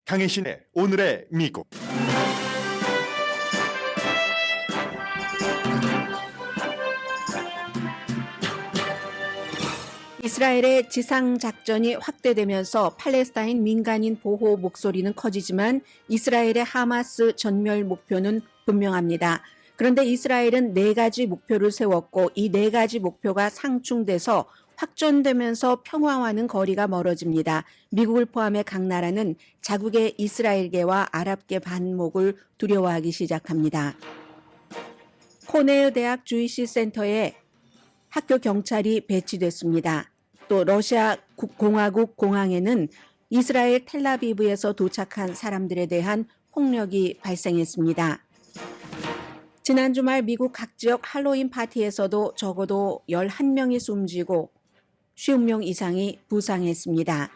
강혜신의 오늘의 미국. 이스라엘의 지상작전이 확대되면서 팔레스타인 민간인 보호 목소리는 커지지만 이스라엘의 하마스 전멸 목표는 분명합니다. 그런데 이스라엘은 4가지 목표를 세웠고 이 4가지 목표가 상충돼서 확전되면서 평화와는 거리가 멀어집니다. 미국을 포함해 각 나라는 자국의 이스라엘계와 아랍계 반목을 두려워하기 시작합니다. 코넬 대학 주이시 센터에 학교 경찰이 배치됐습니다. 또 러시아 공화국 공항에는 이스라엘 텔라비브에서 도착한 사람들에 대한 폭력이 발생했습니다. 지난 주말 미국 각 지역 할로윈 파티에서도 적어도 11명이 숨지고 50명 이상이 부상했습니다.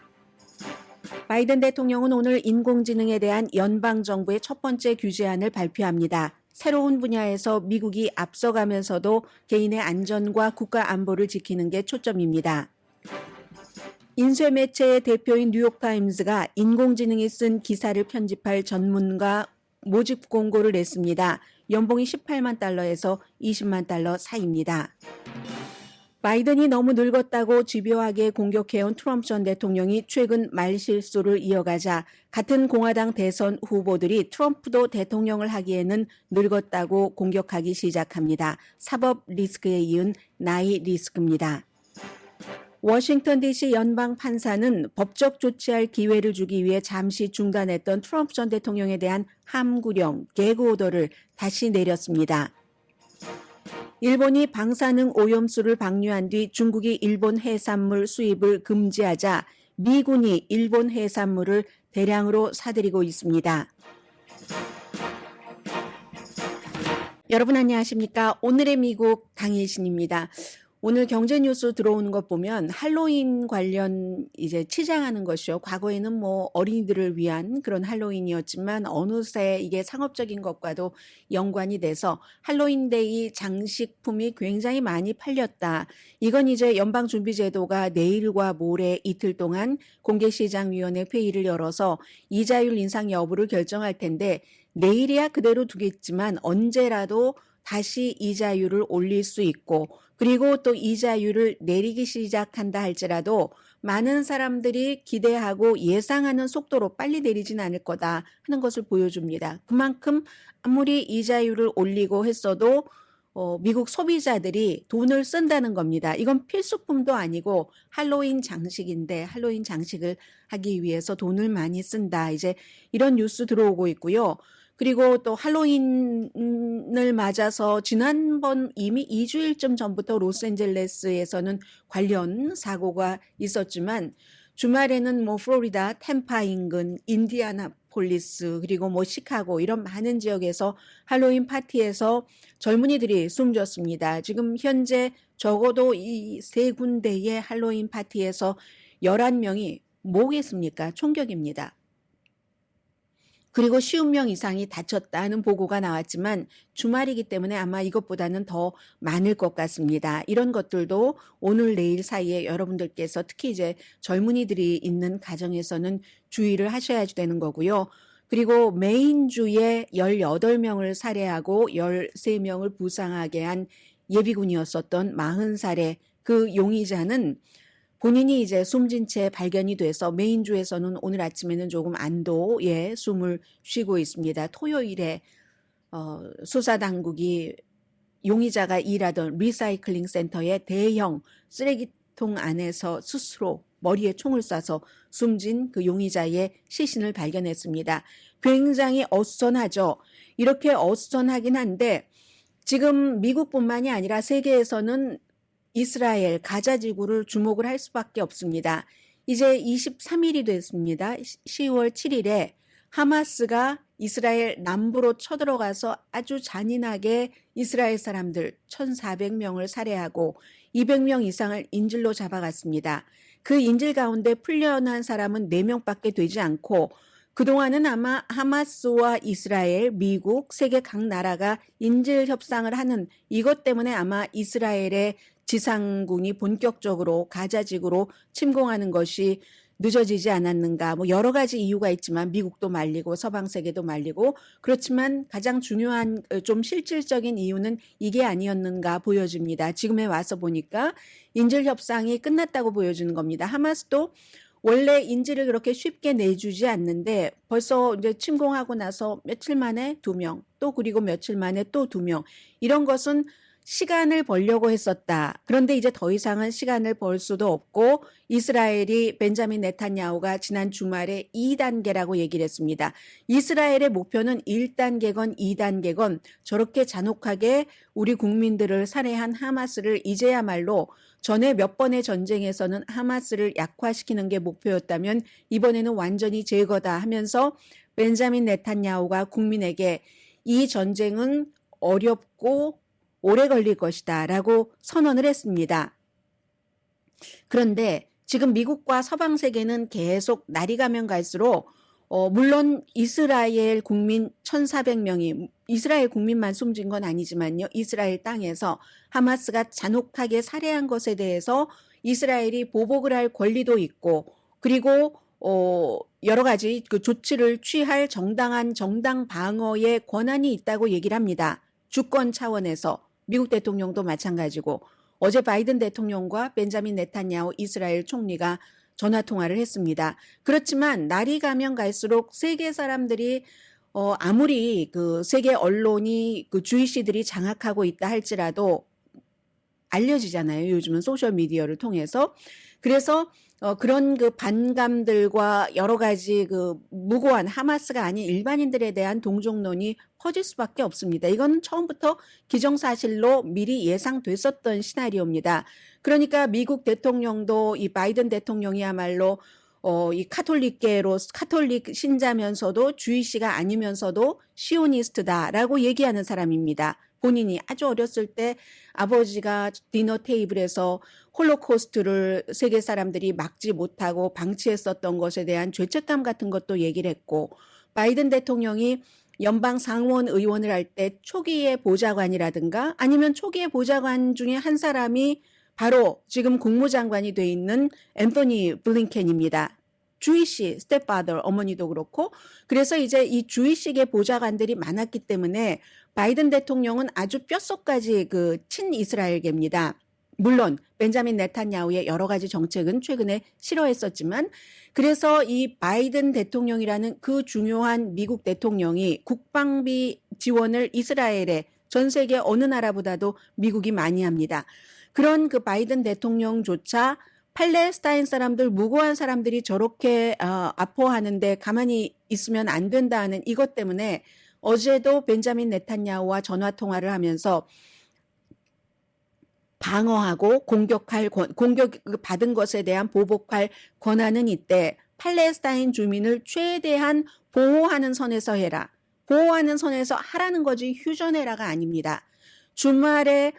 바이든 대통령은 오늘 인공지능에 대한 연방정부의 첫 번째 규제안을 발표합니다. 새로운 분야에서 미국이 앞서가면서도 개인의 안전과 국가 안보를 지키는 게 초점입니다. 인쇄 매체의 대표인 뉴욕타임즈가 인공지능이 쓴 기사를 편집할 전문가 모집 공고를 냈습니다. 연봉이 18만 달러에서 20만 달러 사이입니다. 바이든이 너무 늙었다고 집요하게 공격해온 트럼프 전 대통령이 최근 말실수를 이어가자 같은 공화당 대선 후보들이 트럼프도 대통령을 하기에는 늙었다고 공격하기 시작합니다. 사법 리스크에 이은 나이 리스크입니다. 워싱턴 DC 연방 판사는 법적 조치할 기회를 주기 위해 잠시 중단했던 트럼프 전 대통령에 대한 함구령, 개그 오더를 다시 내렸습니다. 일본이 방사능 오염수를 방류한 뒤 중국이 일본 해산물 수입을 금지하자 미군이 일본 해산물을 대량으로 사들이고 있습니다. 여러분 안녕하십니까? 오늘의 미국 강혜신입니다. 오늘 경제 뉴스 들어오는 것 보면 할로윈 관련 이제 치장하는 것이요. 과거에는 뭐 어린이들을 위한 그런 할로윈이었지만 어느새 이게 상업적인 것과도 연관이 돼서 할로윈데이 장식품이 굉장히 많이 팔렸다. 이건 이제 연방준비제도가 내일과 모레 이틀 동안 공개시장위원회 회의를 열어서 이자율 인상 여부를 결정할 텐데 내일이야 그대로 두겠지만 언제라도 다시 이자율을 올릴 수 있고 그리고 또 이자율을 내리기 시작한다 할지라도 많은 사람들이 기대하고 예상하는 속도로 빨리 내리진 않을 거다 하는 것을 보여줍니다. 그만큼 아무리 이자율을 올리고 했어도 미국 소비자들이 돈을 쓴다는 겁니다. 이건 필수품도 아니고 할로윈 장식인데 할로윈 장식을 하기 위해서 돈을 많이 쓴다. 이제 이런 뉴스 들어오고 있고요. 그리고 또 할로윈을 맞아서 지난번 이미 2주일쯤 전부터 로스앤젤레스에서는 관련 사고가 있었지만 주말에는 뭐 플로리다, 템파 인근, 인디아나폴리스 그리고 뭐 시카고 이런 많은 지역에서 할로윈 파티에서 젊은이들이 숨졌습니다. 지금 현재 적어도 이 3군데의 할로윈 파티에서 11명이 뭐겠습니까? 총격입니다. 그리고 50명 이상이 다쳤다는 보고가 나왔지만 주말이기 때문에 아마 이것보다는 더 많을 것 같습니다. 이런 것들도 오늘 내일 사이에 여러분들께서 특히 이제 젊은이들이 있는 가정에서는 주의를 하셔야 되는 거고요. 그리고 메인주에 18명을 살해하고 13명을 부상하게 한 예비군이었었던 40살의 그 용의자는 본인이 이제 숨진 채 발견이 돼서 메인주에서는 오늘 아침에는 조금 안도의 숨을 쉬고 있습니다. 토요일에 수사당국이 용의자가 일하던 리사이클링 센터의 대형 쓰레기통 안에서 스스로 머리에 총을 쏴서 숨진 그 용의자의 시신을 발견했습니다. 굉장히 어수선하죠. 이렇게 어수선하긴 한데 지금 미국뿐만이 아니라 세계에서는 이스라엘 가자 지구를 주목을 할 수밖에 없습니다. 이제 23일이 됐습니다. 10월 7일에 하마스가 이스라엘 남부로 쳐들어가서 아주 잔인하게 이스라엘 사람들 1,400명을 살해하고 200명 이상을 인질로 잡아갔습니다. 그 인질 가운데 풀려난 사람은 4명밖에 되지 않고 그동안은 아마 하마스와 이스라엘, 미국, 세계 각 나라가 인질 협상을 하는 이것 때문에 아마 이스라엘의 지상군이 본격적으로 가자지구로 침공하는 것이 늦어지지 않았는가. 뭐 여러 가지 이유가 있지만 미국도 말리고 서방 세계도 말리고 그렇지만 가장 중요한 좀 실질적인 이유는 이게 아니었는가 보여집니다. 지금에 와서 보니까 인질 협상이 끝났다고 보여주는 겁니다. 하마스도 원래 인질을 그렇게 쉽게 내주지 않는데 벌써 이제 침공하고 나서 며칠 만에 2명, 또 그리고 며칠 만에 또 2명. 이런 것은 시간을 벌려고 했었다. 그런데 이제 더 이상은 시간을 벌 수도 없고 이스라엘이 벤자민 네탄야후가 지난 주말에 2단계라고 얘기를 했습니다. 이스라엘의 목표는 1단계건 2단계건 저렇게 잔혹하게 우리 국민들을 살해한 하마스를 이제야말로 전에 몇 번의 전쟁에서는 하마스를 약화시키는 게 목표였다면 이번에는 완전히 제거다 하면서 벤자민 네탄야후가 국민에게 이 전쟁은 어렵고 오래 걸릴 것이다 라고 선언을 했습니다. 그런데 지금 미국과 서방 세계는 계속 날이 가면 갈수록 물론 이스라엘 국민 1,400명이 이스라엘 국민만 숨진 건 아니지만요. 이스라엘 땅에서 하마스가 잔혹하게 살해한 것에 대해서 이스라엘이 보복을 할 권리도 있고 그리고 여러 가지 그 조치를 취할 정당한 정당 방어의 권한이 있다고 얘기를 합니다. 주권 차원에서 미국 대통령도 마찬가지고 어제 바이든 대통령과 벤자민 네탄야후 이스라엘 총리가 전화 통화를 했습니다. 그렇지만 날이 가면 갈수록 세계 사람들이 아무리 그 세계 언론이 그 주이시들이 장악하고 있다 할지라도 알려지잖아요. 요즘은 소셜 미디어를 통해서. 그래서 그런 그 반감들과 여러 가지 그 무고한 하마스가 아닌 일반인들에 대한 동정론이 퍼질 수밖에 없습니다. 이건 처음부터 기정사실로 미리 예상됐었던 시나리오입니다. 그러니까 미국 대통령도 이 바이든 대통령이야말로 이 카톨릭 신자면서도 주이시가 아니면서도 시오니스트다라고 얘기하는 사람입니다. 본인이 아주 어렸을 때 아버지가 디너 테이블에서 홀로코스트를 세계 사람들이 막지 못하고 방치했었던 것에 대한 죄책감 같은 것도 얘기를 했고 바이든 대통령이 연방 상원 의원을 할 때 초기의 보좌관이라든가 아니면 초기의 보좌관 중에 한 사람이 바로 지금 국무장관이 돼 있는 앤토니 블링켄입니다. 주이시 스텝파더 어머니도 그렇고 그래서 이제 이 주이식의 보좌관들이 많았기 때문에 바이든 대통령은 아주 뼛속까지 그 친이스라엘계입니다. 물론 벤자민 네탄야후의 여러 가지 정책은 최근에 싫어했었지만 그래서 이 바이든 대통령이라는 그 중요한 미국 대통령이 국방비 지원을 이스라엘에 전 세계 어느 나라보다도 미국이 많이 합니다. 그런 그 바이든 대통령조차 팔레스타인 사람들 무고한 사람들이 저렇게 아파하는데 가만히 있으면 안 된다는 이것 때문에 어제도 벤자민 네탄야후와 전화 통화를 하면서 방어하고 공격 받은 것에 대한 보복할 권한은 있대. 팔레스타인 주민을 최대한 보호하는 선에서 해라. 보호하는 선에서 하라는 거지 휴전해라가 아닙니다. 주말에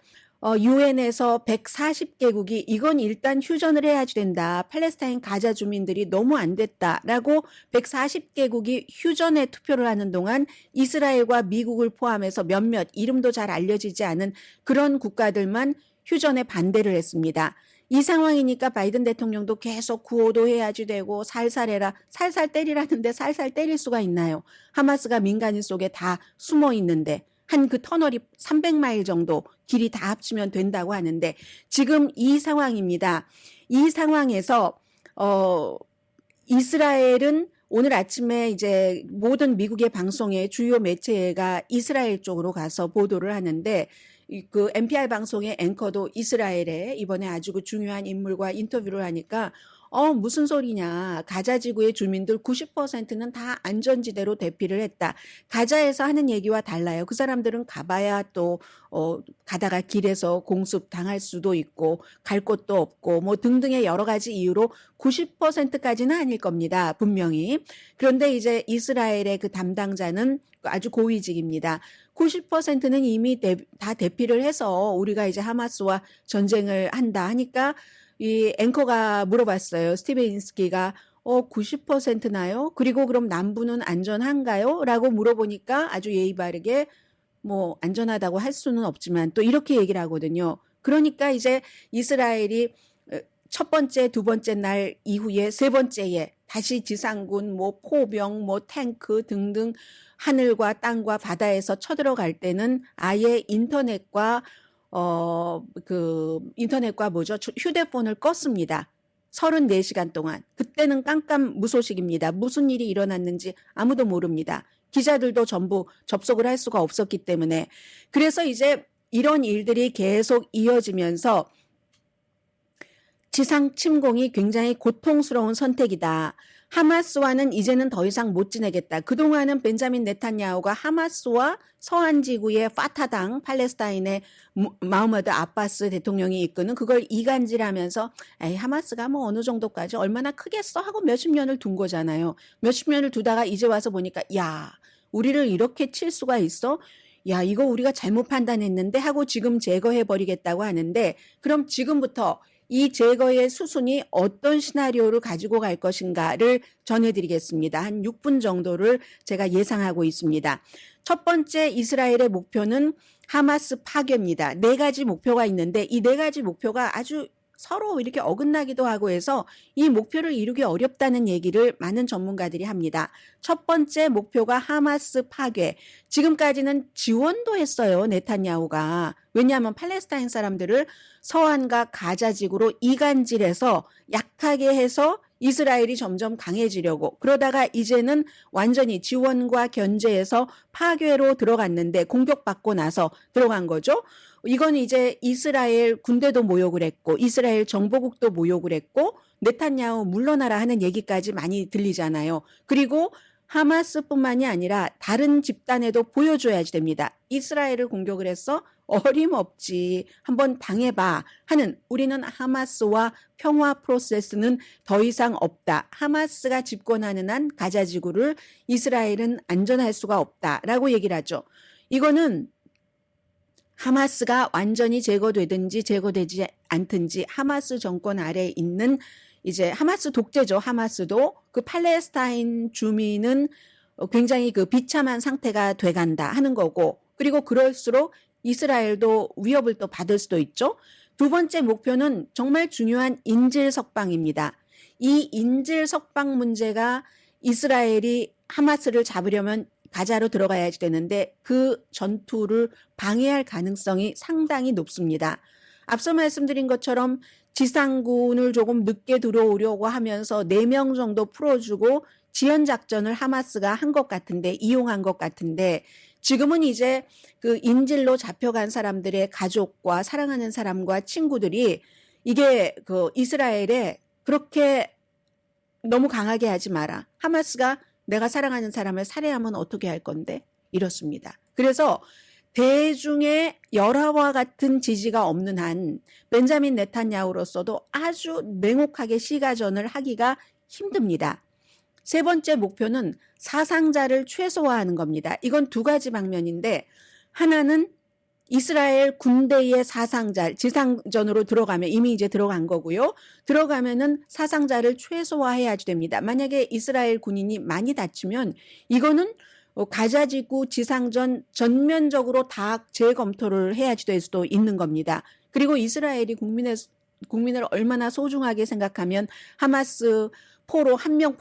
유엔에서 140개국이 이건 일단 휴전을 해야지 된다. 팔레스타인 가자 주민들이 너무 안 됐다라고 140개국이 휴전에 투표를 하는 동안 이스라엘과 미국을 포함해서 몇몇 이름도 잘 알려지지 않은 그런 국가들만 휴전에 반대를 했습니다. 이 상황이니까 바이든 대통령도 계속 구호도 해야지 되고 살살해라. 살살 때리라는데 살살 때릴 수가 있나요? 하마스가 민간인 속에 다 숨어 있는데 한 그 터널이 300마일 정도 길이 다 합치면 된다고 하는데 지금 이 상황입니다. 이 상황에서 이스라엘은 오늘 아침에 이제 모든 미국의 방송의 주요 매체가 이스라엘 쪽으로 가서 보도를 하는데 그 NPR 방송의 앵커도 이스라엘에 이번에 아주 그 중요한 인물과 인터뷰를 하니까 무슨 소리냐. 가자 지구의 주민들 90%는 다 안전지대로 대피를 했다. 가자에서 하는 얘기와 달라요. 그 사람들은 가봐야 또 가다가 길에서 공습 당할 수도 있고 갈 곳도 없고 뭐 등등의 여러 가지 이유로 90%까지는 아닐 겁니다. 분명히. 그런데 이제 이스라엘의 그 담당자는 아주 고위직입니다. 90%는 이미 다 대피를 해서 우리가 이제 하마스와 전쟁을 한다 하니까 이 앵커가 물어봤어요. 스티벤스키가 90%나요? 그리고 그럼 남부는 안전한가요? 라고 물어보니까 아주 예의 바르게 뭐 안전하다고 할 수는 없지만 또 이렇게 얘기를 하거든요. 그러니까 이제 이스라엘이 첫 번째, 두 번째 날 이후에 세 번째에 다시 지상군, 뭐 포병, 뭐 탱크 등등 하늘과 땅과 바다에서 쳐들어갈 때는 아예 인터넷과 휴대폰을 껐습니다. 34시간 동안. 그때는 깜깜무소식입니다. 무슨 일이 일어났는지 아무도 모릅니다. 기자들도 전부 접속을 할 수가 없었기 때문에. 그래서 이제 이런 일들이 계속 이어지면서 지상 침공이 굉장히 고통스러운 선택이다. 하마스와는 이제는 더 이상 못 지내겠다. 그동안은 벤자민 네탄야후가 하마스와 서한 지구의 파타당, 팔레스타인의 마흐무드 아바스 대통령이 이끄는 그걸 이간질하면서 에이, 하마스가 뭐 어느 정도까지 얼마나 크겠어 하고 몇십 년을 둔 거잖아요. 몇십 년을 두다가 이제 와서 보니까 야, 우리를 이렇게 칠 수가 있어? 야, 이거 우리가 잘못 판단했는데 하고 지금 제거해버리겠다고 하는데 그럼 지금부터 이 제거의 수순이 어떤 시나리오를 가지고 갈 것인가를 전해드리겠습니다. 한 6분 정도를 제가 예상하고 있습니다. 첫 번째 이스라엘의 목표는 하마스 파괴입니다. 4가지 목표가 있는데 이 4가지 목표가 아주 서로 이렇게 어긋나기도 하고 해서 이 목표를 이루기 어렵다는 얘기를 많은 전문가들이 합니다. 첫 번째 목표가 하마스 파괴. 지금까지는 지원도 했어요. 네탄야후가. 왜냐하면 팔레스타인 사람들을 서한과 가자 지구로 이간질해서 약하게 해서 이스라엘이 점점 강해지려고 그러다가 이제는 완전히 지원과 견제해서 파괴로 들어갔는데 공격받고 나서 들어간 거죠. 이건 이제 이스라엘 군대도 모욕을 했고 이스라엘 정보국도 모욕을 했고 네탄야후 물러나라 하는 얘기까지 많이 들리잖아요. 그리고 하마스뿐만이 아니라 다른 집단에도 보여줘야지 됩니다. 이스라엘을 공격을 해서 어림없지 한번 당해봐 하는 우리는 하마스와 평화 프로세스는 더 이상 없다. 하마스가 집권하는 한 가자 지구를 이스라엘은 안전할 수가 없다라고 얘기를 하죠. 이거는 하마스가 완전히 제거되든지 제거되지 않든지 하마스 정권 아래에 있는 이제 하마스 독재죠. 하마스도 그 팔레스타인 주민은 굉장히 그 비참한 상태가 돼간다 하는 거고 그리고 그럴수록 이스라엘도 위협을 또 받을 수도 있죠. 두 번째 목표는 정말 중요한 인질 석방입니다. 이 인질 석방 문제가 이스라엘이 하마스를 잡으려면 가자로 들어가야지 되는데 그 전투를 방해할 가능성이 상당히 높습니다. 앞서 말씀드린 것처럼 지상군을 조금 늦게 들어오려고 하면서 4명 정도 풀어주고 지연작전을 하마스가 한 것 같은데 이용한 것 같은데 지금은 이제 그 인질로 잡혀간 사람들의 가족과 사랑하는 사람과 친구들이 이게 그 이스라엘에 그렇게 너무 강하게 하지 마라. 하마스가 내가 사랑하는 사람을 살해하면 어떻게 할 건데? 이렇습니다. 그래서 대중의 열화와 같은 지지가 없는 한 벤자민 네탄야후로서도 아주 냉혹하게 시가전을 하기가 힘듭니다. 세 번째 목표는 사상자를 최소화하는 겁니다. 이건 2가지 방면인데 하나는 이스라엘 군대의 사상자, 지상전으로 들어가면 이미 이제 들어간 거고요. 들어가면은 사상자를 최소화해야지 됩니다. 만약에 이스라엘 군인이 많이 다치면 이거는 가자지구 지상전 전면적으로 다 재검토를 해야지 될 수도 있는 겁니다. 그리고 이스라엘이 국민을 얼마나 소중하게 생각하면 하마스 포로 한 명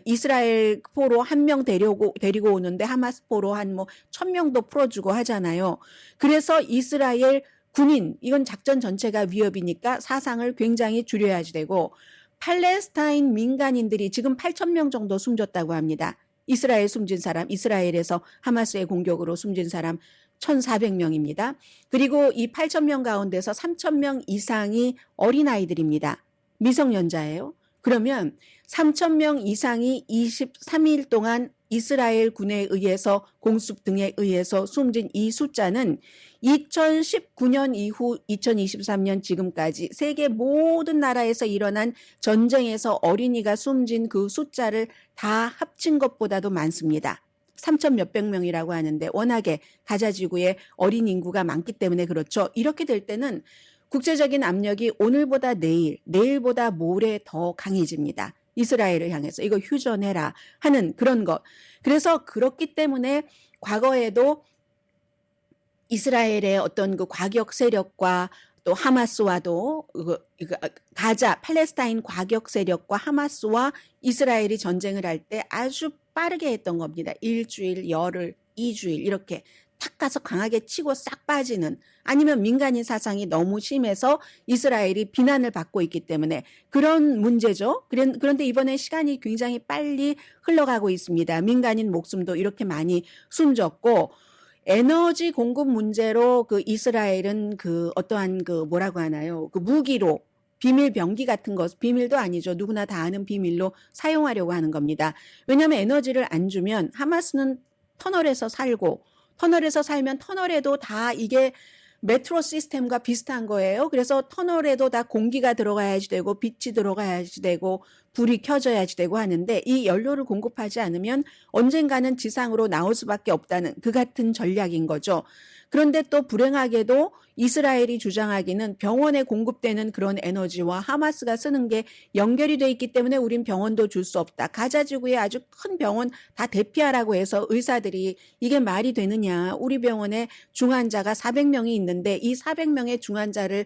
이스라엘 포로 한 명 데리고 오는데 하마스 포로 한 뭐 1,000명도 풀어주고 하잖아요. 그래서 이스라엘 군인 이건 작전 전체가 위협이니까 사상을 굉장히 줄여야지 되고 팔레스타인 민간인들이 지금 8,000명 정도 숨졌다고 합니다. 이스라엘 숨진 사람, 이스라엘에서 하마스의 공격으로 숨진 사람 1,400명입니다. 그리고 이 8,000명 가운데서 3,000명 이상이 어린아이들입니다. 미성년자예요. 그러면 3,000명 이상이 23일 동안 이스라엘 군에 의해서 공습 등에 의해서 숨진 이 숫자는 2019년 이후 2023년 지금까지 세계 모든 나라에서 일어난 전쟁에서 어린이가 숨진 그 숫자를 다 합친 것보다도 많습니다. 3천 몇백 명이라고 하는데 워낙에 가자지구에 어린 인구가 많기 때문에 그렇죠. 이렇게 될 때는 국제적인 압력이 오늘보다 내일, 내일보다 모레 더 강해집니다. 이스라엘을 향해서 이거 휴전해라 하는 그런 것. 그래서 그렇기 때문에 과거에도 이스라엘의 어떤 그 과격 세력과 또 하마스와도 가자 팔레스타인 과격 세력과 하마스와 이스라엘이 전쟁을 할 때 아주 빠르게 했던 겁니다. 일주일, 열흘, 2주일 이렇게 탁 가서 강하게 치고 싹 빠지는, 아니면 민간인 사상이 너무 심해서 이스라엘이 비난을 받고 있기 때문에 그런 문제죠. 그런데 이번에 시간이 굉장히 빨리 흘러가고 있습니다. 민간인 목숨도 이렇게 많이 숨졌고, 에너지 공급 문제로 그 이스라엘은 그 어떠한 그 뭐라고 하나요? 그 무기로 비밀 병기 같은 것, 비밀도 아니죠. 누구나 다 아는 비밀로 사용하려고 하는 겁니다. 왜냐하면 에너지를 안 주면 하마스는 터널에서 살고, 터널에서 살면 터널에도 다 이게 메트로 시스템과 비슷한 거예요. 그래서 터널에도 다 공기가 들어가야지 되고 빛이 들어가야지 되고 불이 켜져야지 되고 하는데, 이 연료를 공급하지 않으면 언젠가는 지상으로 나올 수밖에 없다는 그 같은 전략인 거죠. 그런데 또 불행하게도 이스라엘이 주장하기는 병원에 공급되는 그런 에너지와 하마스가 쓰는 게 연결이 돼 있기 때문에 우린 병원도 줄 수 없다. 가자 지구에 아주 큰 병원 다 대피하라고 해서 의사들이 이게 말이 되느냐. 우리 병원에 중환자가 400명이 있는데 이 400명의 중환자를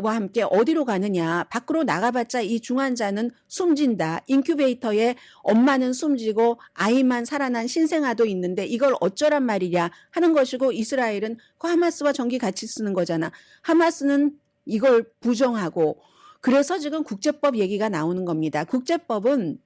와 함께 어디로 가느냐. 밖으로 나가봤자 이 중환자는 숨진다. 인큐베이터에 엄마는 숨지고 아이만 살아난 신생아도 있는데 이걸 어쩌란 말이냐 하는 것이고, 이스라엘은 그 하마스와 전기 같이 쓰는 거잖아. 하마스는 이걸 부정하고, 그래서 지금 국제법 얘기가 나오는 겁니다. 국제법은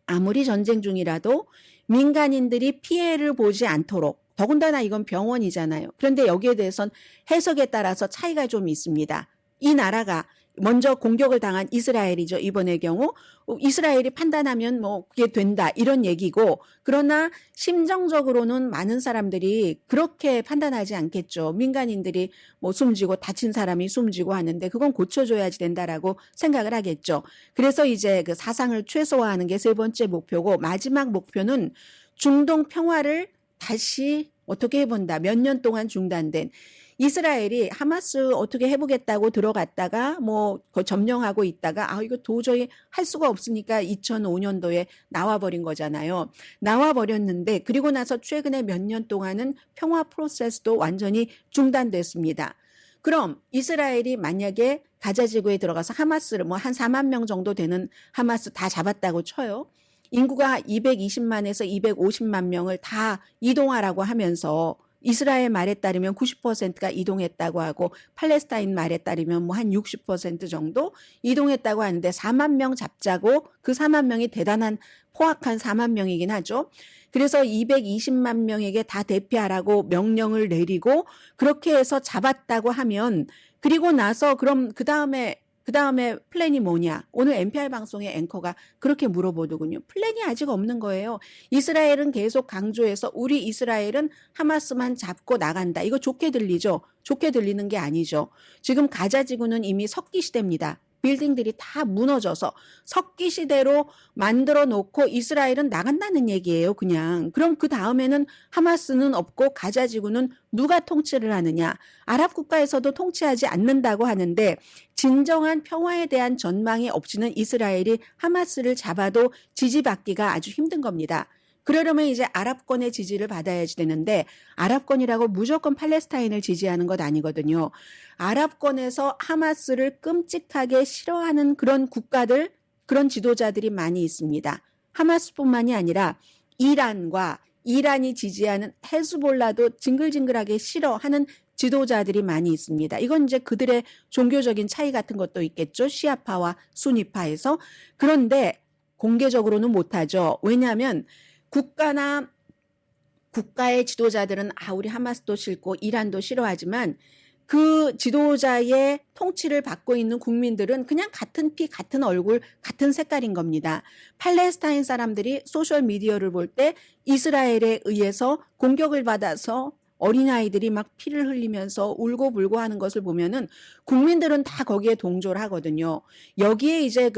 아무리 전쟁 중이라도 민간인들이 피해를 보지 않도록, 더군다나 이건 병원이잖아요. 그런데 여기에 대해선 해석에 따라서 차이가 좀 있습니다. 이 나라가 먼저 공격을 당한 이스라엘이죠. 이번의 경우 이스라엘이 판단하면 뭐 그게 된다 이런 얘기고, 그러나 심정적으로는 많은 사람들이 그렇게 판단하지 않겠죠. 민간인들이 뭐 숨지고 다친 사람이 숨지고 하는데 그건 고쳐줘야지 된다라고 생각을 하겠죠. 그래서 이제 그 사상을 최소화하는 게 세 번째 목표고, 마지막 목표는 중동 평화를 다시 어떻게 해본다. 몇 년 동안 중단된, 이스라엘이 하마스 어떻게 해보겠다고 들어갔다가 뭐 점령하고 있다가 이거 도저히 할 수가 없으니까 2005년도에 나와버린 거잖아요. 나와버렸는데 그리고 나서 최근에 몇 년 동안은 평화 프로세스도 완전히 중단됐습니다. 그럼 이스라엘이 만약에 가자 지구에 들어가서 하마스를 뭐 한 4만 명 정도 되는 하마스 다 잡았다고 쳐요. 인구가 220만에서 250만 명을 다 이동하라고 하면서, 이스라엘 말에 따르면 90%가 이동했다고 하고 팔레스타인 말에 따르면 뭐 한 60% 정도 이동했다고 하는데 4만 명 잡자고, 그 4만 명이 대단한 포악한 4만 명이긴 하죠. 그래서 220만 명에게 다 대피하라고 명령을 내리고 그렇게 해서 잡았다고 하면, 그리고 나서 그럼 그 다음에 플랜이 뭐냐? 오늘 NPR 방송의 앵커가 그렇게 물어보더군요. 플랜이 아직 없는 거예요. 이스라엘은 계속 강조해서 우리 이스라엘은 하마스만 잡고 나간다. 이거 좋게 들리죠? 좋게 들리는 게 아니죠. 지금 가자 지구는 이미 석기 시대입니다. 빌딩들이 다 무너져서 석기 시대로 만들어 놓고 이스라엘은 나간다는 얘기예요, 그냥. 그럼 그 다음에는 하마스는 없고 가자 지구는 누가 통치를 하느냐? 아랍 국가에서도 통치하지 않는다고 하는데, 진정한 평화에 대한 전망이 없이는 이스라엘이 하마스를 잡아도 지지받기가 아주 힘든 겁니다. 그러려면 이제 아랍권의 지지를 받아야지 되는데, 아랍권이라고 무조건 팔레스타인을 지지하는 것 아니거든요. 아랍권에서 하마스를 끔찍하게 싫어하는 그런 국가들, 그런 지도자들이 많이 있습니다. 하마스뿐만이 아니라 이란이 지지하는 헤즈볼라도 징글징글하게 싫어하는 지도자들이 많이 있습니다. 이건 이제 그들의 종교적인 차이 같은 것도 있겠죠. 시아파와 수니파에서. 그런데 공개적으로는 못하죠. 왜냐하면 국가의 지도자들은 우리 하마스도 싫고 이란도 싫어하지만 그 지도자의 통치를 받고 있는 국민들은 그냥 같은 피, 같은 얼굴, 같은 색깔인 겁니다. 팔레스타인 사람들이 소셜미디어를 볼 때 이스라엘에 의해서 공격을 받아서 어린아이들이 막 피를 흘리면서 울고불고 하는 것을 보면은 국민들은 다 거기에 동조를 하거든요. 여기에 이제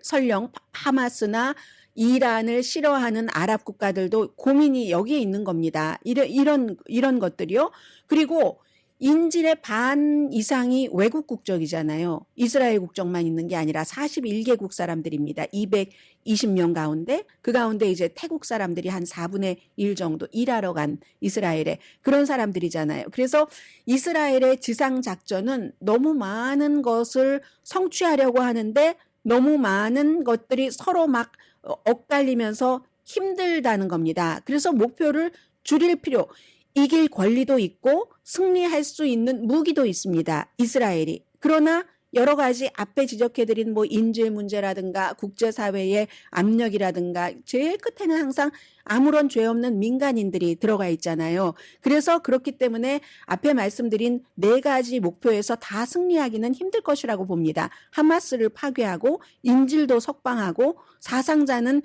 설령 하마스나 이란을 싫어하는 아랍 국가들도 고민이 여기에 있는 겁니다. 이런 것들이요. 그리고 인질의 반 이상이 외국 국적이잖아요. 이스라엘 국적만 있는 게 아니라 41개국 사람들입니다. 220명 가운데 그 가운데 이제 태국 사람들이 한 4분의 1 정도 일하러 간 이스라엘에 그런 사람들이잖아요. 그래서 이스라엘의 지상 작전은 너무 많은 것을 성취하려고 하는데 너무 많은 것들이 서로 막 엇갈리면서 힘들다는 겁니다. 그래서 목표를 줄일 필요, 이길 권리도 있고 승리할 수 있는 무기도 있습니다. 이스라엘이. 그러나 여러 가지 앞에 지적해드린 뭐 인질 문제라든가 국제사회의 압력이라든가 제일 끝에는 항상 아무런 죄 없는 민간인들이 들어가 있잖아요. 그래서 그렇기 때문에 앞에 말씀드린 4가지 목표에서 다 승리하기는 힘들 것이라고 봅니다. 하마스를 파괴하고 인질도 석방하고 사상자는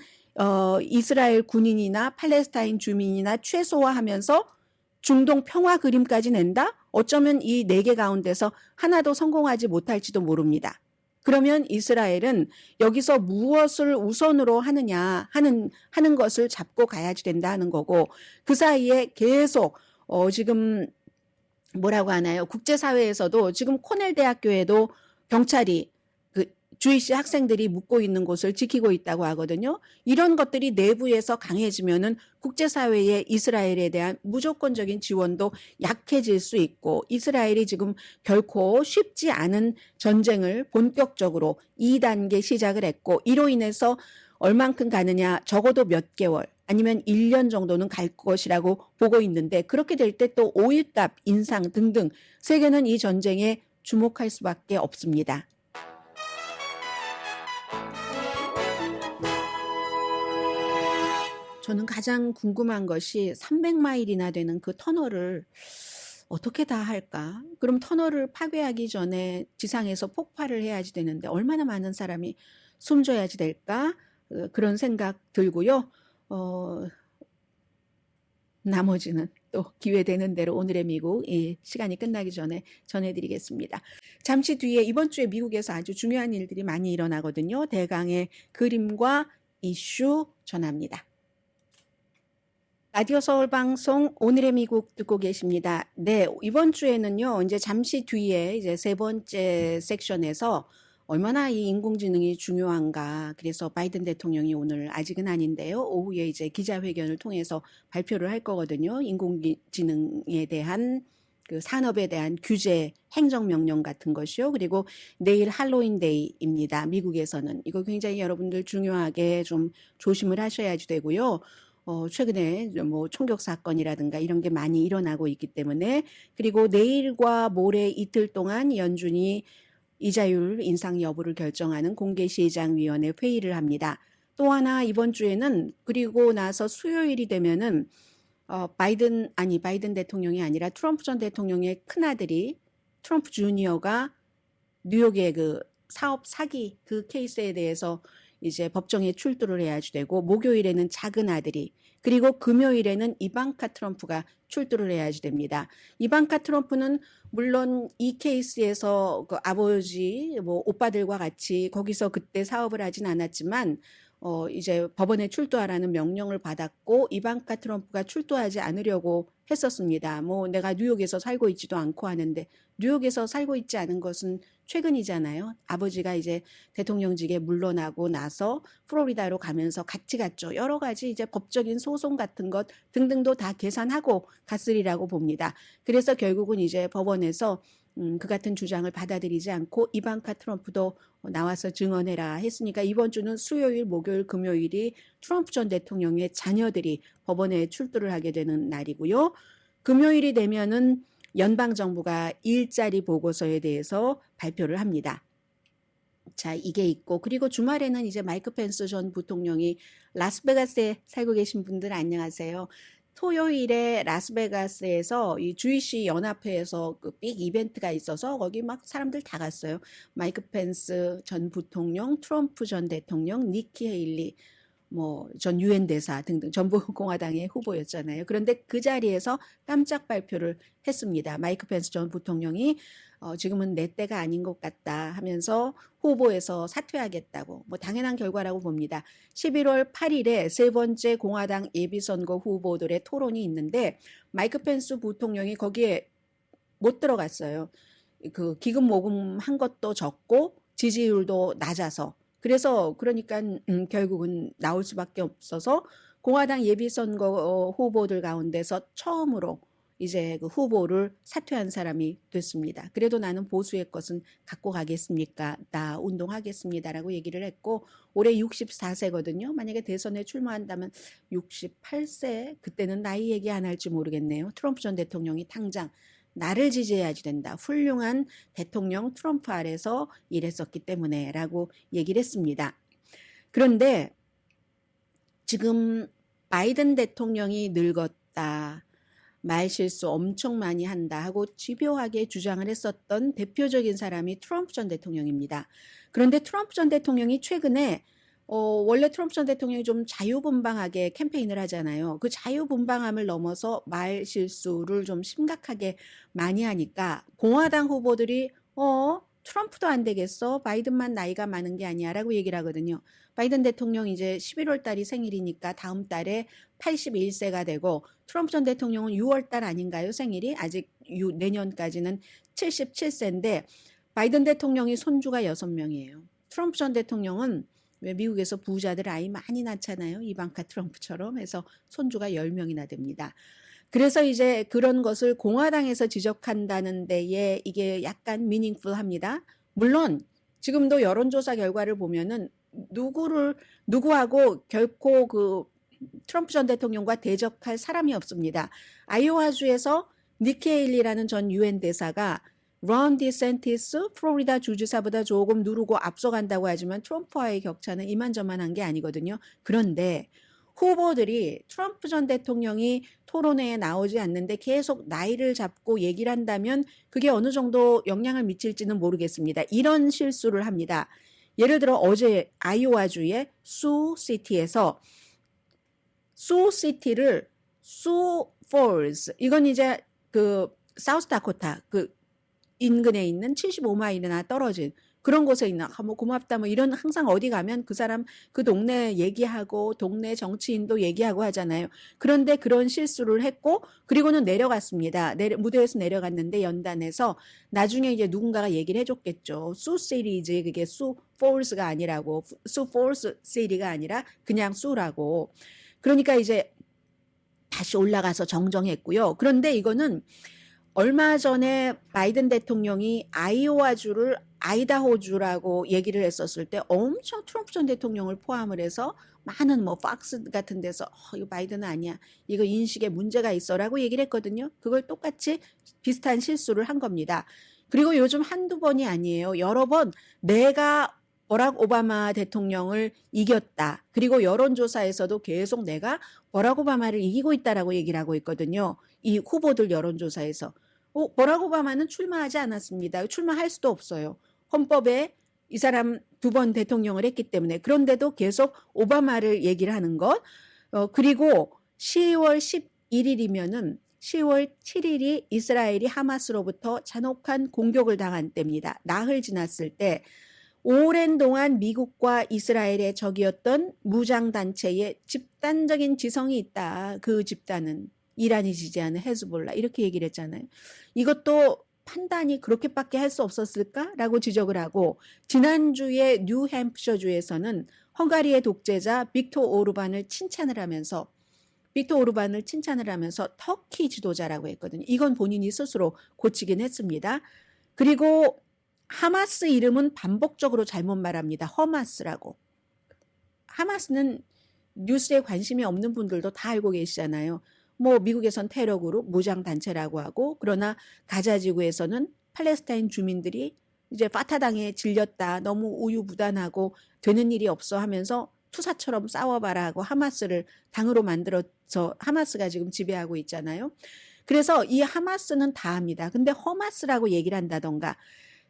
이스라엘 군인이나 팔레스타인 주민이나 최소화하면서 중동 평화 그림까지 낸다? 어쩌면 이 4개 가운데서 하나도 성공하지 못할지도 모릅니다. 그러면 이스라엘은 여기서 무엇을 우선으로 하는 것을 잡고 가야지 된다 하는 거고, 그 사이에 계속 지금 뭐라고 하나요? 국제사회에서도 지금 코넬 대학교에도 경찰이 주이시 학생들이 묵고 있는 곳을 지키고 있다고 하거든요. 이런 것들이 내부에서 강해지면은 국제사회의 이스라엘에 대한 무조건적인 지원도 약해질 수 있고, 이스라엘이 지금 결코 쉽지 않은 전쟁을 본격적으로 2단계 시작을 했고, 이로 인해서 얼만큼 가느냐, 적어도 몇 개월 아니면 1년 정도는 갈 것이라고 보고 있는데, 그렇게 될 때 또 오일값 인상 등등 세계는 이 전쟁에 주목할 수밖에 없습니다. 저는 가장 궁금한 것이 300마일이나 되는 그 터널을 어떻게 다 할까? 그럼 터널을 파괴하기 전에 지상에서 폭발을 해야지 되는데 얼마나 많은 사람이 숨져야지 될까? 그런 생각 들고요. 나머지는 또 기회 되는 대로 오늘의 미국 시간이 끝나기 전에 전해드리겠습니다. 잠시 뒤에 이번 주에 미국에서 아주 중요한 일들이 많이 일어나거든요. 대강의 그림과 이슈 전합니다. 라디오 서울 방송 오늘의 미국 듣고 계십니다. 네, 이번 주에는요, 이제 잠시 뒤에 이제 3번째 섹션에서 얼마나 이 인공지능이 중요한가. 그래서 바이든 대통령이 오늘 아직은 아닌데요, 오후에 이제 기자회견을 통해서 발표를 할 거거든요. 인공지능에 대한 그 산업에 대한 규제, 행정명령 같은 것이요. 그리고 내일 할로윈데이입니다. 미국에서는. 이거 굉장히 여러분들 중요하게 좀 조심을 하셔야지 되고요. 최근에 뭐 총격 사건이라든가 이런 게 많이 일어나고 있기 때문에, 그리고 내일과 모레 이틀 동안 연준이 이자율 인상 여부를 결정하는 공개시장위원회 회의를 합니다. 또 하나 이번 주에는, 그리고 나서 수요일이 되면은 바이든 대통령이 아니라 트럼프 전 대통령의 큰아들이 트럼프 주니어가 뉴욕의 그 사업 사기 그 케이스에 대해서 이제 법정에 출두를 해야지 되고, 목요일에는 작은 아들이, 그리고 금요일에는 이방카 트럼프가 출두를 해야지 됩니다. 이방카 트럼프는 물론 이 케이스에서 그 아버지 뭐 오빠들과 같이 거기서 그때 사업을 하진 않았지만 이제 법원에 출두하라는 명령을 받았고, 이방카 트럼프가 출두하지 않으려고 했었습니다. 뭐 내가 뉴욕에서 살고 있지도 않고 하는데, 뉴욕에서 살고 있지 않은 것은 최근이잖아요. 아버지가 이제 대통령직에 물러나고 나서 플로리다로 가면서 같이 갔죠. 여러 가지 이제 법적인 소송 같은 것 등등도 다 계산하고 갔으리라고 봅니다. 그래서 결국은 이제 법원에서 그 같은 주장을 받아들이지 않고 이방카 트럼프도 나와서 증언해라 했으니까, 이번 주는 수요일, 목요일, 금요일이 트럼프 전 대통령의 자녀들이 법원에 출두를 하게 되는 날이고요. 금요일이 되면은 연방정부가 일자리 보고서에 대해서 발표를 합니다. 자, 이게 있고, 그리고 주말에는 이제 마이크 펜스 전 부통령이, 라스베가스에 살고 계신 분들 안녕하세요. 토요일에 라스베가스에서 이 주이시 연합회에서 그 빅 이벤트가 있어서 거기 막 사람들 다 갔어요. 마이크 펜스 전 부통령, 트럼프 전 대통령, 니키 헤일리, 뭐 전 유엔 대사 등등 전부 공화당의 후보였잖아요. 그런데 그 자리에서 깜짝 발표를 했습니다. 마이크 펜스 전 부통령이 지금은 내 때가 아닌 것 같다 하면서 후보에서 사퇴하겠다고, 뭐 당연한 결과라고 봅니다. 11월 8일에 3번째 공화당 예비선거 후보들의 토론이 있는데, 마이크 펜스 부통령이 거기에 못 들어갔어요. 그 기금 모금한 것도 적고 지지율도 낮아서. 그래서 그러니까 결국은 나올 수밖에 없어서 공화당 예비선거 후보들 가운데서 처음으로 이제 그 후보를 사퇴한 사람이 됐습니다. 그래도 나는 보수의 것은 갖고 가겠습니까? 나 운동하겠습니다라고 얘기를 했고 올해 64세거든요. 만약에 대선에 출마한다면 68세 그때는 나이 얘기 안 할지 모르겠네요. 트럼프 전 대통령이 당장 나를 지지해야지 된다. 훌륭한 대통령 트럼프 아래서 일했었기 때문에 라고 얘기를 했습니다. 그런데 지금 바이든 대통령이 늙었다. 말실수 엄청 많이 한다 하고 집요하게 주장을 했었던 대표적인 사람이 트럼프 전 대통령입니다. 그런데 트럼프 전 대통령이 최근에 원래 트럼프 전 대통령이 좀 자유분방하게 캠페인을 하잖아요. 그 자유분방함을 넘어서 말실수를 좀 심각하게 많이 하니까 공화당 후보들이 트럼프도 안 되겠어. 바이든만 나이가 많은 게 아니야 라고 얘기를 하거든요. 바이든 대통령 이제 11월 달이 생일이니까 다음 달에 81세가 되고 트럼프 전 대통령은 6월 달 아닌가요? 생일이 아직 내년까지는 77세인데 바이든 대통령이 손주가 6명이에요. 트럼프 전 대통령은 왜 미국에서 부자들 아이 많이 낳잖아요. 이방카 트럼프처럼 해서 손주가 10명이나 됩니다. 그래서 이제 그런 것을 공화당에서 지적한다는 데에 이게 약간 미닝풀합니다. 물론 지금도 여론조사 결과를 보면은 누구하고 결코 그 트럼프 전 대통령과 대적할 사람이 없습니다. 아이오와주에서 니키 헤일리라는 전 유엔 대사가 론 디센티스 플로리다 주지사보다 조금 누르고 앞서간다고 하지만 트럼프와의 격차는 이만저만한 게 아니거든요. 그런데 후보들이 트럼프 전 대통령이 토론회에 나오지 않는데 계속 나이를 잡고 얘기를 한다면 그게 어느 정도 영향을 미칠지는 모르겠습니다. 이런 실수를 합니다. 예를 들어 어제 아이오와주의 수시티에서 수시티를 수폴스 이건 이제 그 사우스다코타 그 인근에 있는 75마일이나 떨어진 그런 곳에 있는 뭐 고맙다 뭐 이런 항상 어디 가면 그 사람 그 동네 얘기하고 동네 정치인도 얘기하고 하잖아요. 그런데 그런 실수를 했고 그리고는 내려갔습니다. 무대에서 내려갔는데 연단에서 나중에 이제 누군가가 얘기를 해줬겠죠. 수 시리즈 그게 수 폴스가 아니라고 수 폴스 시리가 아니라 그냥 수라고. 그러니까 이제 다시 올라가서 정정했고요. 그런데 이거는 얼마 전에 바이든 대통령이 아이오와주를 아이다호주라고 얘기를 했었을 때 엄청 트럼프 전 대통령을 포함을 해서 많은 뭐 팍스 같은 데서 이거 바이든은 아니야. 이거 인식에 문제가 있어라고 얘기를 했거든요. 그걸 똑같이 비슷한 실수를 한 겁니다. 그리고 요즘 한두 번이 아니에요. 여러 번 내가 버락 오바마 대통령을 이겼다. 그리고 여론조사에서도 계속 내가 버락 오바마를 이기고 있다라고 얘기를 하고 있거든요. 이 후보들 여론조사에서. 버락 오바마는 출마하지 않았습니다. 출마할 수도 없어요. 헌법에 이 사람 2번 대통령을 했기 때문에. 그런데도 계속 오바마를 얘기를 하는 것. 그리고 10월 11일이면은 10월 7일이 이스라엘이 하마스로부터 잔혹한 공격을 당한 때입니다. 나흘 지났을 때 오랜 동안 미국과 이스라엘의 적이었던 무장단체의 집단적인 지성이 있다. 그 집단은 이란이 지지하는 헤즈볼라 이렇게 얘기를 했잖아요. 이것도 판단이 그렇게밖에 할 수 없었을까라고 지적을 하고 지난주에 뉴햄프셔주에서는 헝가리의 독재자 빅토 오르반을 칭찬을 하면서 터키 지도자라고 했거든요. 이건 본인이 스스로 고치긴 했습니다. 그리고 하마스 이름은 반복적으로 잘못 말합니다. 허마스라고. 하마스는 뉴스에 관심이 없는 분들도 다 알고 계시잖아요. 뭐 미국에선 테러 그룹 무장단체라고 하고 그러나 가자지구에서는 팔레스타인 주민들이 이제 파타당에 질렸다. 너무 우유부단하고 되는 일이 없어 하면서 투사처럼 싸워봐라 하고 하마스를 당으로 만들어서 하마스가 지금 지배하고 있잖아요. 그래서 이 하마스는 다 합니다. 근데 허마스라고 얘기를 한다던가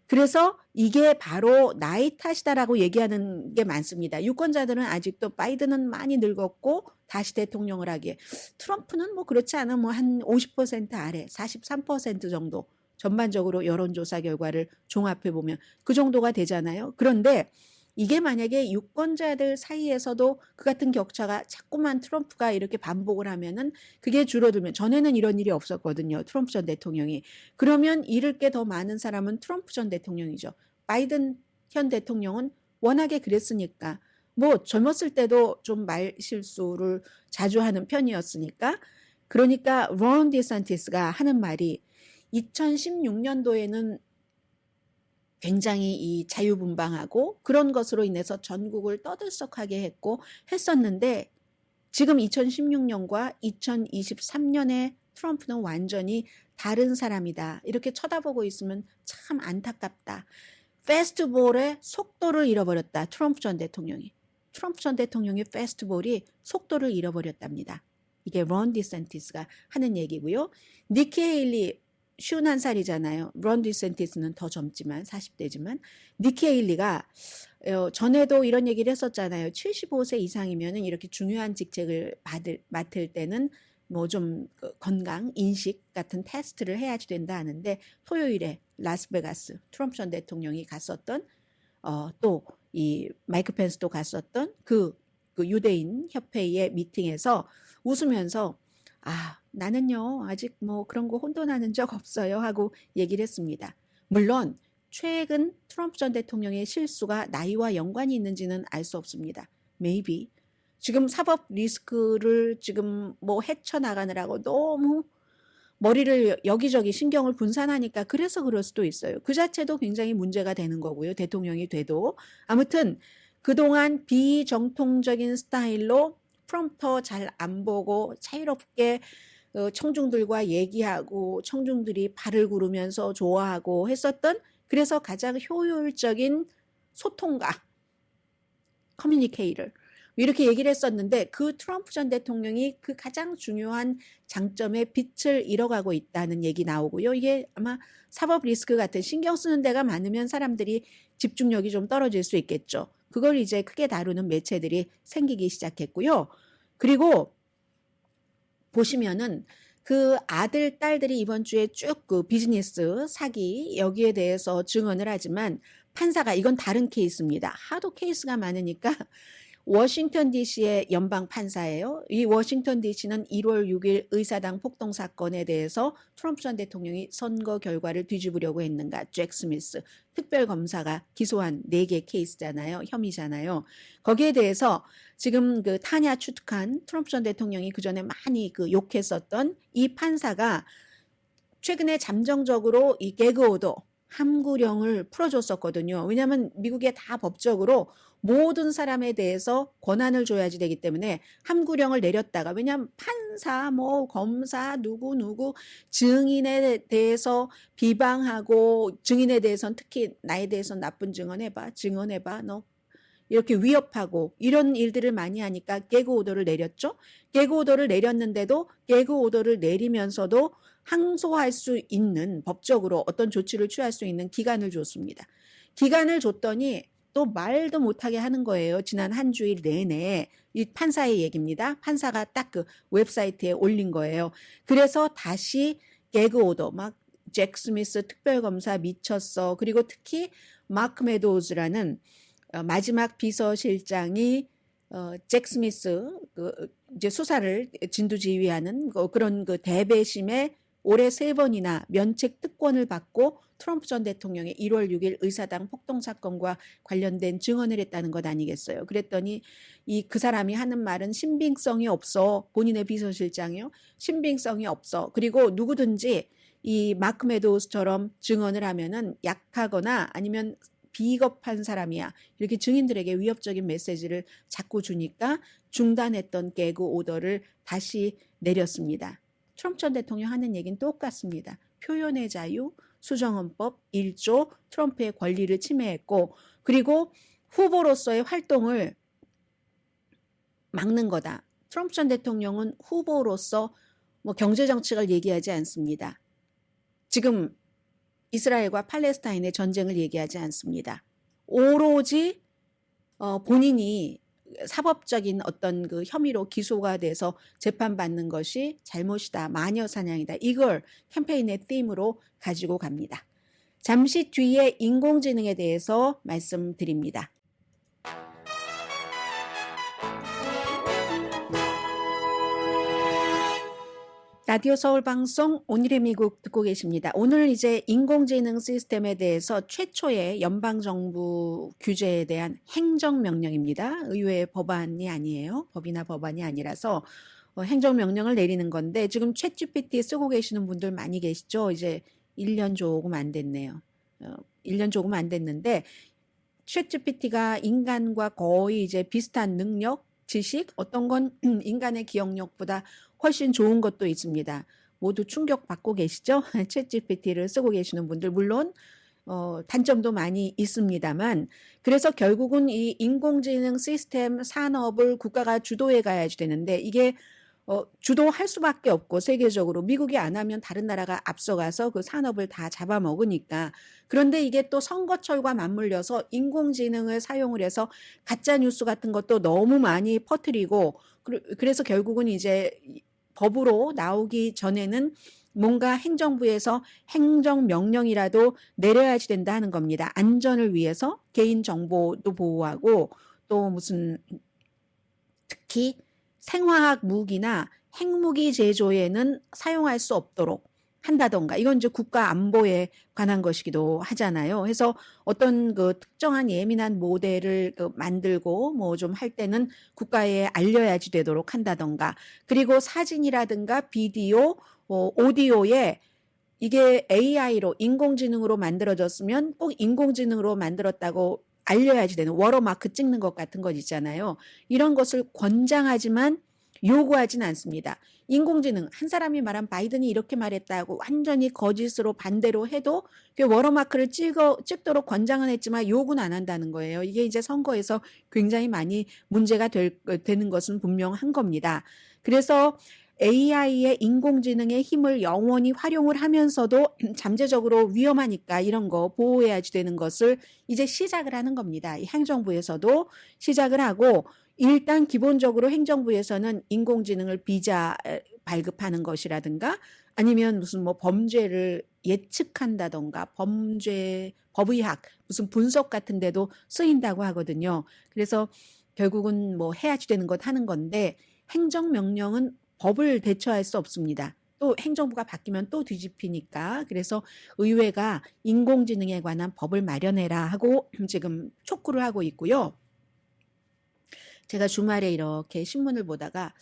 그래서 이게 바로 나이 탓이다라고 얘기하는 게 많습니다. 유권자들은 아직도 바이든은 많이 늙었고 다시 대통령을 하기에 트럼프는 뭐 그렇지 않아 뭐 한 50% 아래 43% 정도 전반적으로 여론조사 결과를 종합해 보면 그 정도가 되잖아요. 그런데 이게 만약에 유권자들 사이에서도 그 같은 격차가 자꾸만 트럼프가 이렇게 반복을 하면은 그게 줄어들면 전에는 이런 일이 없었거든요. 트럼프 전 대통령이. 그러면 잃을 게 더 많은 사람은 트럼프 전 대통령이죠. 바이든 현 대통령은 워낙에 그랬으니까 뭐 젊었을 때도 좀 말 실수를 자주 하는 편이었으니까 그러니까 론 디산티스가 하는 말이 2016년도에는 굉장히 이 자유분방하고 그런 것으로 인해서 전국을 떠들썩하게 했고 했었는데 지금 2016년과 2023년의 트럼프는 완전히 다른 사람이다. 이렇게 쳐다보고 있으면 참 안타깝다. 페스트볼의 속도를 잃어버렸다. 트럼프 전 대통령이. 트럼프 전 대통령의 페스트볼이 속도를 잃어버렸답니다. 이게 론 디센티스가 하는 얘기고요. 니키 헤일리 51살이잖아요. 론 디센티스는 더 젊지만 40대지만 니키 헤일리가 전에도 이런 얘기를 했었잖아요. 75세 이상이면 이렇게 중요한 직책을 맡을 때는 뭐 좀 건강, 인식 같은 테스트를 해야지 된다 하는데 토요일에 라스베가스 트럼프 전 대통령이 갔었던 또 이 마이크 펜스도 갔었던 그 유대인 협회의 미팅에서 웃으면서 나는요 아직 뭐 그런 거 혼돈하는 적 없어요 하고 얘기를 했습니다. 물론 최근 트럼프 전 대통령의 실수가 나이와 연관이 있는지는 알 수 없습니다. Maybe 지금 사법 리스크를 지금 뭐 헤쳐나가느라고 너무 머리를 여기저기 신경을 분산하니까 그래서 그럴 수도 있어요. 그 자체도 굉장히 문제가 되는 거고요. 대통령이 돼도. 아무튼 그동안 비정통적인 스타일로 프롬프터 잘 안 보고 자유롭게 청중들과 얘기하고 청중들이 발을 구르면서 좋아하고 했었던 그래서 가장 효율적인 소통가, 커뮤니케이터 이렇게 얘기를 했었는데 그 트럼프 전 대통령이 그 가장 중요한 장점의 빛을 잃어가고 있다는 얘기 나오고요. 이게 아마 사법 리스크 같은 신경 쓰는 데가 많으면 사람들이 집중력이 좀 떨어질 수 있겠죠. 그걸 이제 크게 다루는 매체들이 생기기 시작했고요. 그리고 보시면은 그 아들, 딸들이 이번 주에 쭉 그 비즈니스 사기 여기에 대해서 증언을 하지만 판사가 이건 다른 케이스입니다. 하도 케이스가 많으니까 워싱턴 DC의 연방 판사예요. 이 워싱턴 DC는 1월 6일 의사당 폭동 사건에 대해서 트럼프 전 대통령이 선거 결과를 뒤집으려고 했는가 잭 스미스 특별검사가 기소한 4개 케이스잖아요. 혐의잖아요. 거기에 대해서 지금 그 타냐 추특한 트럼프 전 대통령이 그전에 많이 그 욕했었던 이 판사가 최근에 잠정적으로 이 개그 오더 함구령을 풀어줬었거든요. 왜냐하면 미국에 다 법적으로 모든 사람에 대해서 권한을 줘야지 되기 때문에 함구령을 내렸다가 왜냐하면 판사, 뭐 검사, 누구 증인에 대해서 비방하고 증인에 대해서는 특히 나에 대해서는 나쁜 증언해봐 너 이렇게 위협하고 이런 일들을 많이 하니까 개그 오더를 내렸죠. 개그 오더를 내렸는데도 개그 오더를 내리면서도 항소할 수 있는 법적으로 어떤 조치를 취할 수 있는 기간을 줬습니다. 기간을 줬더니 또 말도 못하게 하는 거예요. 지난 한 주일 내내 이 판사의 얘기입니다. 판사가 딱 그 웹사이트에 올린 거예요. 그래서 다시 개그 오더 막 잭 스미스 특별검사 미쳤어. 그리고 특히 마크 메도우즈라는 마지막 비서실장이 잭 스미스 이제 수사를 진두지휘하는 그런 그 대배심에 올해 3번이나 면책 특권을 받고 트럼프 전 대통령의 1월 6일 의사당 폭동 사건과 관련된 증언을 했다는 것 아니겠어요. 그랬더니 그 사람이 하는 말은 신빙성이 없어. 본인의 비서실장이요. 신빙성이 없어. 그리고 누구든지 이 마크 메도우스처럼 증언을 하면은 약하거나 아니면 비겁한 사람이야. 이렇게 증인들에게 위협적인 메시지를 자꾸 주니까 중단했던 개그 오더를 다시 내렸습니다. 트럼프 전 대통령 하는 얘기는 똑같습니다. 표현의 자유, 수정헌법 1조, 트럼프의 권리를 침해했고 그리고 후보로서의 활동을 막는 거다. 트럼프 전 대통령은 후보로서 뭐 경제정책을 얘기하지 않습니다. 지금 이스라엘과 팔레스타인의 전쟁을 얘기하지 않습니다. 오로지 본인이 사법적인 어떤 그 혐의로 기소가 돼서 재판받는 것이 잘못이다. 마녀 사냥이다. 이걸 캠페인의 팀으로 가지고 갑니다. 잠시 뒤에 인공지능에 대해서 말씀드립니다. 라디오 서울 방송 오늘의 미국 듣고 계십니다. 오늘 이제 인공지능 시스템에 대해서 최초의 연방정부 규제에 대한 행정명령입니다. 의회 법안이 아니에요. 법이나 법안이 아니라서 행정명령을 내리는 건데 지금 챗GPT 쓰고 계시는 분들 많이 계시죠? 이제 1년 조금 안 됐네요. 1년 조금 안 됐는데 챗GPT가 인간과 거의 이제 비슷한 능력, 지식, 어떤 건 인간의 기억력보다 훨씬 좋은 것도 있습니다. 모두 충격받고 계시죠? 챗GPT를 쓰고 계시는 분들 물론 단점도 많이 있습니다만 그래서 결국은 이 인공지능 시스템 산업을 국가가 주도해 가야지 되는데 이게 주도할 수밖에 없고 세계적으로 미국이 안 하면 다른 나라가 앞서가서 그 산업을 다 잡아먹으니까 그런데 이게 또 선거철과 맞물려서 인공지능을 사용을 해서 가짜 뉴스 같은 것도 너무 많이 퍼뜨리고 그래서 결국은 이제 법으로 나오기 전에는 뭔가 행정부에서 행정명령이라도 내려야지 된다 하는 겁니다. 안전을 위해서 개인정보도 보호하고 또 무슨 특히 생화학 무기나 핵무기 제조에는 사용할 수 없도록 한다던가 이건 이제 국가 안보에 관한 것이기도 하잖아요. 그래서 어떤 그 특정한 예민한 모델을 만들고 뭐 좀 할 때는 국가에 알려야지 되도록 한다던가 그리고 사진이라든가 비디오, 오디오에 이게 AI로 인공지능으로 만들어졌으면 꼭 인공지능으로 만들었다고 알려야지 되는 워터마크 찍는 것 같은 것 있잖아요. 이런 것을 권장하지만 요구하진 않습니다. 인공지능 한 사람이 말한 바이든이 이렇게 말했다고 완전히 거짓으로 반대로 해도 그 워터마크를 찍도록 권장은 했지만 요구는 안 한다는 거예요. 이게 이제 선거에서 굉장히 많이 문제가 되는 것은 분명한 겁니다. 그래서 AI의 인공지능의 힘을 영원히 활용을 하면서도 잠재적으로 위험하니까 이런 거 보호해야지 되는 것을 이제 시작을 하는 겁니다. 이 행정부에서도 시작을 하고 일단 기본적으로 행정부에서는 인공지능을 비자 발급하는 것이라든가 아니면 무슨 뭐 범죄를 예측한다던가 법의학 무슨 분석 같은 데도 쓰인다고 하거든요. 그래서 결국은 뭐 해야지 되는 것 하는 건데 행정명령은 법을 대처할 수 없습니다. 또 행정부가 바뀌면 또 뒤집히니까 그래서 의회가 인공지능에 관한 법을 마련해라 하고 지금 촉구를 하고 있고요. 제가 주말에 이렇게 신문을 보다가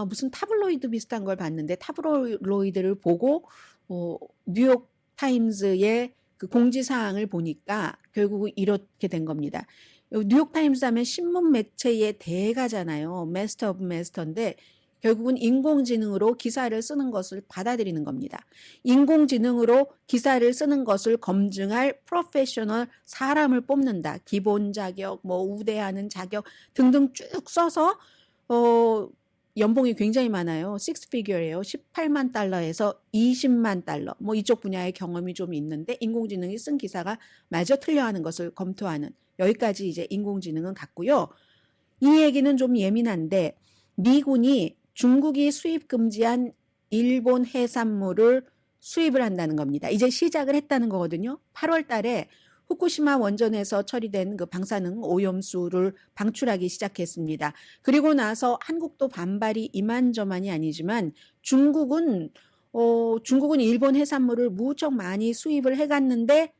무슨 타블로이드 비슷한 걸 봤는데 타블로이드를 보고 뉴욕 타임즈의 그 공지사항을 보니까 결국 이렇게 된 겁니다. 뉴욕 타임즈 하면 신문 매체의 대가잖아요. 마스터 오브 마스터인데 결국은 인공지능으로 기사를 쓰는 것을 받아들이는 겁니다. 인공지능으로 기사를 쓰는 것을 검증할 프로페셔널 사람을 뽑는다. 기본 자격, 뭐 우대하는 자격 등등 쭉 써서 연봉이 굉장히 많아요. 6피규어예요. 18만 달러에서 20만 달러. 뭐 이쪽 분야의 경험이 좀 있는데 인공지능이 쓴 기사가 마저 틀려하는 것을 검토하는 여기까지 이제 인공지능은 갔고요. 이 얘기는 좀 예민한데 미군이 중국이 수입 금지한 일본 해산물을 수입을 한다는 겁니다. 이제 시작을 했다는 거거든요. 8월 달에 후쿠시마 원전에서 처리된 그 방사능 오염수를 방출하기 시작했습니다. 그리고 나서 한국도 반발이 이만저만이 아니지만 중국은 일본 해산물을 무척 많이 수입을 해갔는데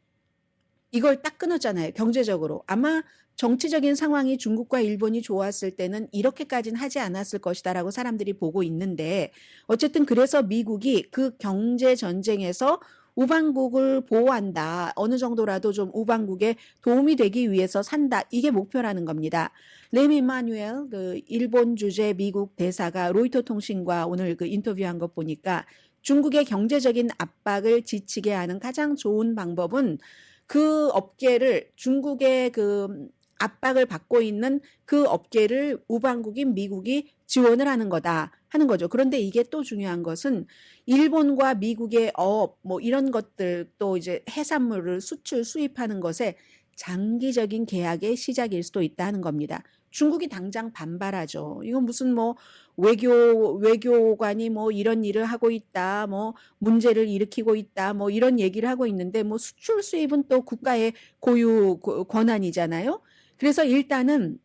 이걸 딱 끊었잖아요. 경제적으로. 아마 정치적인 상황이 중국과 일본이 좋았을 때는 이렇게까지는 하지 않았을 것이다라고 사람들이 보고 있는데 어쨌든 그래서 미국이 그 경제 전쟁에서 우방국을 보호한다. 어느 정도라도 좀 우방국에 도움이 되기 위해서 산다. 이게 목표라는 겁니다. 레미 마누엘 그 일본 주재 미국 대사가 로이터 통신과 오늘 그 인터뷰한 것 보니까 중국의 경제적인 압박을 지치게 하는 가장 좋은 방법은 그 업계를 중국의 그 압박을 받고 있는 그 업계를 우방국인 미국이 지원을 하는 거다 하는 거죠. 그런데 이게 또 중요한 것은 일본과 미국의 업 뭐 이런 것들 또 이제 해산물을 수입하는 것에 장기적인 계약의 시작일 수도 있다는 겁니다. 중국이 당장 반발하죠. 이건 무슨 뭐 외교관이 뭐 이런 일을 하고 있다, 뭐 문제를 일으키고 있다, 뭐 이런 얘기를 하고 있는데 뭐 수출 수입은 또 국가의 고유 권한이잖아요. 그래서 일단은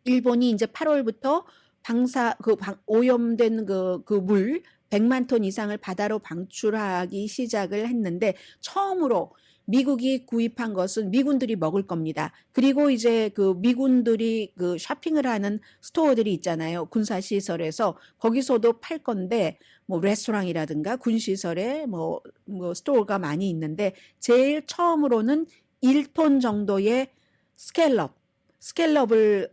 일본이 이제 8월부터 오염된 그 물 100만 톤 이상을 바다로 방출하기 시작을 했는데 처음으로 미국이 구입한 것은 미군들이 먹을 겁니다. 그리고 이제 그 미군들이 그 쇼핑을 하는 스토어들이 있잖아요. 군사시설에서 거기서도 팔 건데 뭐 레스토랑이라든가 군시설에 뭐 스토어가 많이 있는데 제일 처음으로는 1톤 정도의 스캘럽을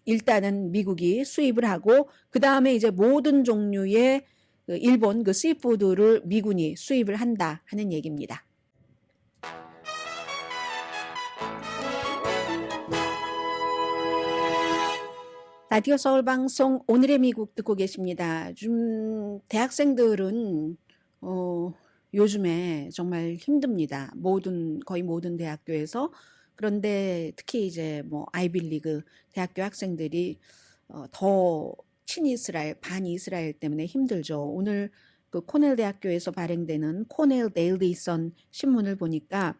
일단은 미국이 수입을 하고 그 다음에 이제 모든 종류의 일본 그 씨푸드를 미군이 수입을 한다 하는 얘기입니다. 라디오 서울 방송 오늘의 미국 듣고 계십니다. 대학생들은 요즘에 정말 힘듭니다. 거의 모든 대학교에서. 그런데 특히 이제 뭐 아이빌리그 대학교 학생들이 더 친이스라엘, 반이스라엘 때문에 힘들죠. 오늘 그 코넬 대학교에서 발행되는 코넬 데일리 선 신문을 보니까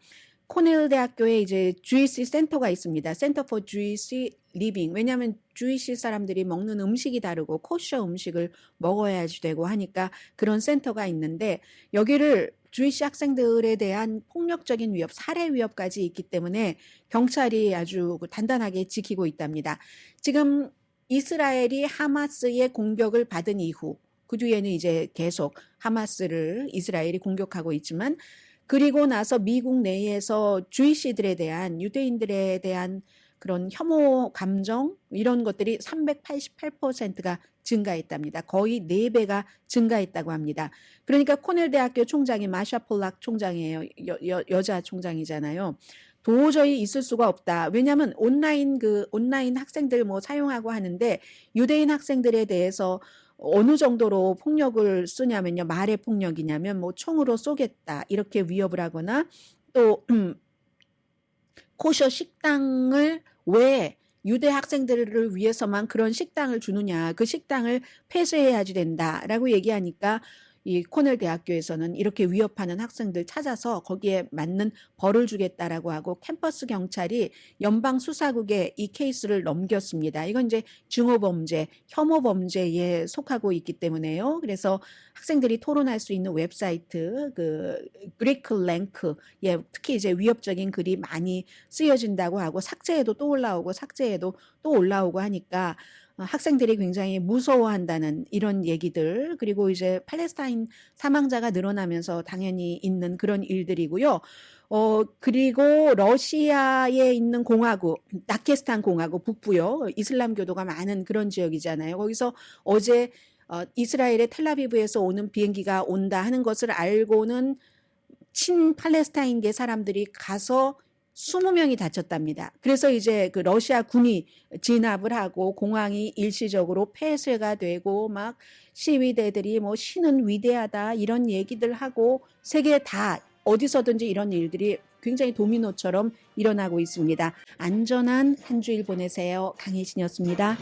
코넬 대학교에 이제 주이시 센터가 있습니다. 센터 포 주이시 리빙. 왜냐하면 주이시 사람들이 먹는 음식이 다르고 코셔 음식을 먹어야지 되고 하니까 그런 센터가 있는데 여기를 주이시 학생들에 대한 폭력적인 위협, 살해 위협까지 있기 때문에 경찰이 아주 단단하게 지키고 있답니다. 지금 이스라엘이 하마스의 공격을 받은 이후 그 뒤에는 이제 계속 하마스를 이스라엘이 공격하고 있지만 그리고 나서 미국 내에서 주이시들에 대한 유대인들에 대한 그런 혐오 감정 이런 것들이 388%가 증가했답니다. 거의 4배가 증가했다고 합니다. 그러니까 코넬 대학교 총장이 마샤 폴락 총장이에요. 여자 총장이잖아요. 도저히 있을 수가 없다. 왜냐하면 온라인 학생들 뭐 사용하고 하는데 유대인 학생들에 대해서 어느 정도로 폭력을 쓰냐면요. 말의 폭력이냐면 뭐 총으로 쏘겠다. 이렇게 위협을 하거나 또 코셔 식당을 왜 유대 학생들을 위해서만 그런 식당을 주느냐. 그 식당을 폐쇄해야지 된다라고 얘기하니까 이 코넬 대학교에서는 이렇게 위협하는 학생들 찾아서 거기에 맞는 벌을 주겠다라고 하고 캠퍼스 경찰이 연방 수사국에 이 케이스를 넘겼습니다. 이건 이제 증오범죄, 혐오범죄에 속하고 있기 때문에요. 그래서 학생들이 토론할 수 있는 웹사이트 그 그리클랭크에 특히 이제 위협적인 글이 많이 쓰여진다고 하고 삭제해도 또 올라오고 삭제해도 또 올라오고 하니까 학생들이 굉장히 무서워한다는 이런 얘기들 그리고 이제 팔레스타인 사망자가 늘어나면서 당연히 있는 그런 일들이고요. 그리고 러시아에 있는 공화국, 다케스탄 공화국 북부요. 이슬람교도가 많은 그런 지역이잖아요. 거기서 어제 이스라엘의 텔라비브에서 오는 비행기가 온다 하는 것을 알고는 친팔레스타인계 사람들이 가서 20명이 다쳤답니다. 그래서 이제 그 러시아 군이 진압을 하고 공항이 일시적으로 폐쇄가 되고 막 시위대들이 뭐 신은 위대하다 이런 얘기들 하고 세계 다 어디서든지 이런 일들이 굉장히 도미노처럼 일어나고 있습니다. 안전한 한 주일 보내세요. 강혜신이었습니다.